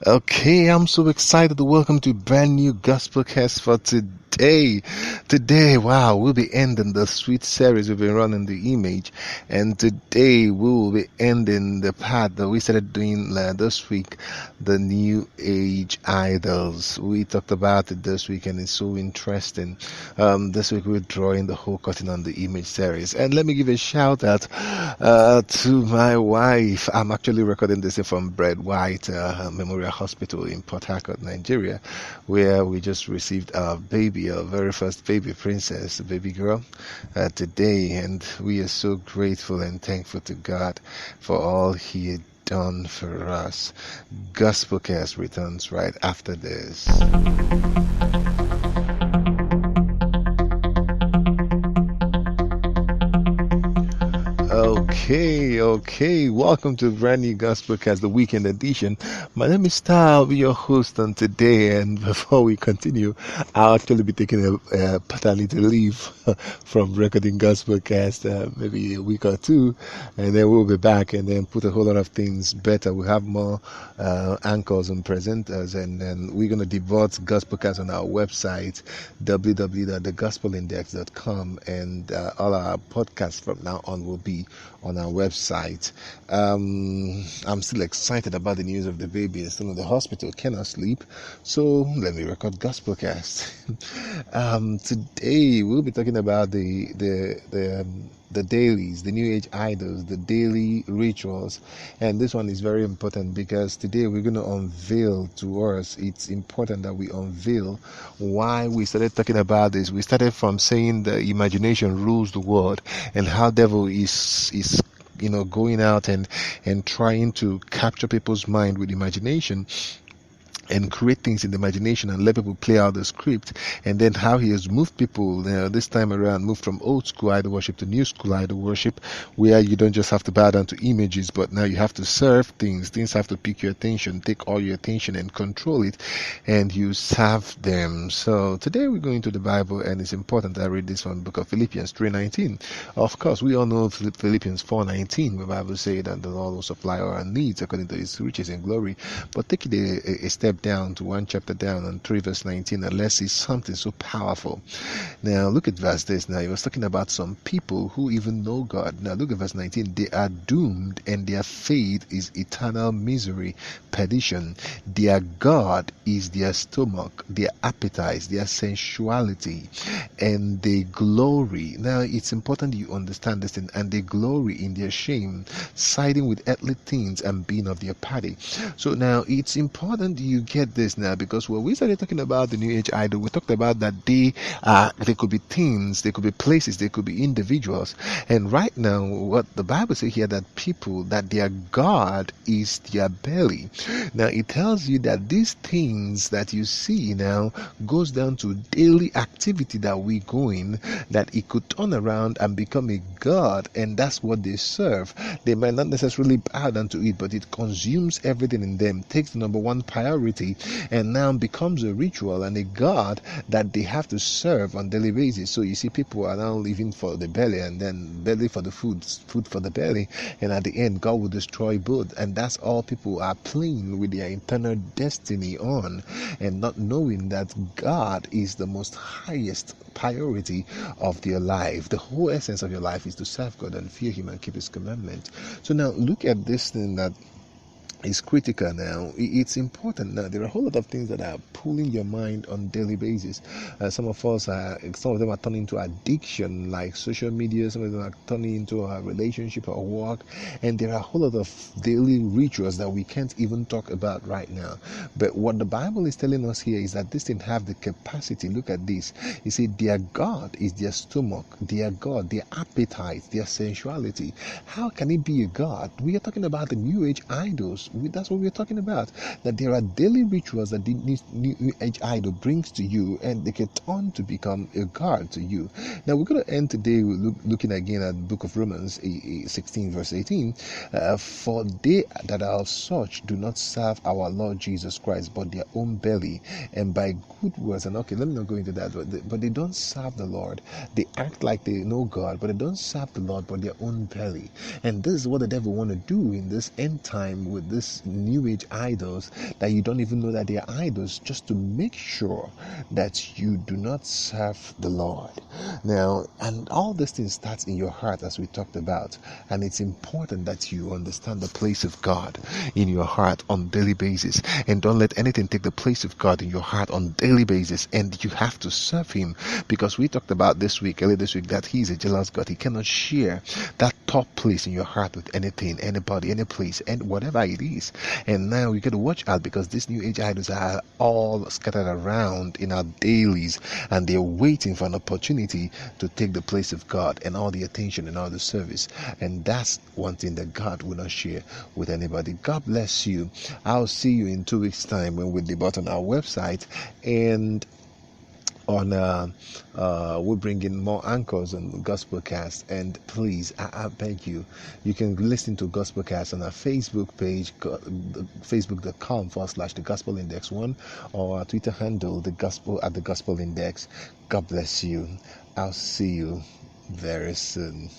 Okay, I'm so excited to welcome to brand new GOSPOCAST for today. Today, wow, we'll be ending the sweet series we've been running, the image, and today we will be ending the part that we started doing this week, the new age idols. We talked about it this week and it's so interesting. This week we're drawing the whole curtain on the image series. And let me give a shout out to my wife. I'm actually recording this from Bread White Memorial Hospital in Port Harcourt, Nigeria, where we just received our baby, our very first baby princess, baby girl, today. And we are so grateful and thankful to God for all He had done for us. GOSPOCAST returns right after this. Okay. Welcome to a brand new GOSPOCAST, the weekend edition. My name is Star. I'll be your host on today. And before we continue, I'll actually be taking a paternity leave from recording GOSPOCAST, maybe a week or two, and then we'll be back and then put a whole lot of things better. We have more anchors and presenters, and then we're going to devote GOSPOCAST on our website, www.thegospelindex.com, and all our podcasts from now on will be on our website. I'm still excited about the news of the baby. It's still in the hospital, cannot sleep. So let me record GOSPOCAST. Today we'll be talking about the dailies, the new age idols, the daily rituals. And this one is very important because today we're going to unveil to us. It's important that we unveil why we started talking about this. We started from saying the imagination rules the world and how devil is going out and trying to capture people's mind with imagination and create things in the imagination and let people play out the script, and then how he has moved people this time around, moved from old school idol worship to new school idol worship, where you don't just have to bow down to images, but now you have to serve things have to pick your attention, take all your attention and control it, and you serve them. So today we're going to the Bible, and it's important that I read this from the book of Philippians 3:19. Of course, we all know Philippians 4:19, where the Bible says that the Lord will supply all our needs according to his riches and glory. But take it a step down to one chapter down on 3 verse 19, and let's see something so powerful. Now look at verse this. Now he was talking about some people who even know God. Now look at verse 19. They are doomed, and their fate is eternal misery, perdition. Their God is their stomach, their appetites, their sensuality, and they glory. Now it's important you understand this thing. And they glory in their shame, siding with earthly things and being of their party. So now it's important you get this now, because when we started talking about the new age idol, we talked about that they could be things, they could be places, they could be individuals. And right now what the Bible says here, that people, that their God is their belly. Now it tells you that these things that you see now goes down to daily activity that we go in, that it could turn around and become a god, and that's what they serve. They might not necessarily bow down to it, but it consumes everything in them, takes the number one priority, and now becomes a ritual and a god that they have to serve on daily basis. So you see, people are now living for the belly, and then belly for the food for the belly, and at the end God will destroy both. And that's all people are playing with their internal destiny on, and not knowing that God is the most highest priority of their life. The whole essence of your life is to serve God and fear him and keep his commandments. So now look at this thing that is critical now. It's important now. There are a whole lot of things that are pulling your mind on a daily basis. Some of them are turning into addiction, like social media. Some of them are turning into a relationship or work, and there are a whole lot of daily rituals that we can't even talk about right now. But what the Bible is telling us here is that this thing have the capacity. Look at this. You see, their God is their stomach, their God, their appetite, their sensuality. How can it be a God? We are talking about the new age idols. That's what we're talking about. That there are daily rituals that the new age idol brings to you, and they can turn to become a god to you. Now we're going to end today looking again at the book of Romans 16 verse 18. For they that are of such do not serve our Lord Jesus Christ, but their own belly, and by good words. And okay, let me not go into that, but they don't serve the Lord. They act like they know God, but they don't serve the Lord but their own belly. And this is what the devil want to do in this end time with these new age idols that you don't even know that they are idols, just to make sure that you do not serve the Lord. Now, and all these things starts in your heart, as we talked about, and it's important that you understand the place of God in your heart on daily basis, and don't let anything take the place of God in your heart on daily basis. And you have to serve Him, because we talked about earlier this week, that He is a jealous God. He cannot share that top place in your heart with anything, anybody, any place, and whatever it is. And now you got to watch out, because these new age idols are all scattered around in our dailies, and they're waiting for an opportunity to take the place of God and all the attention and all the service. And that's one thing that God will not share with anybody. God bless you. I'll see you in 2 weeks' time when we debut on our website, and on we'll bring in more anchors on GOSPOCAST. And please, I beg you, you can listen to GOSPOCAST on our Facebook page, facebook.com/the Gospel Index 1, or our Twitter handle, the Gospel at the Gospel Index. God bless you. I'll see you very soon.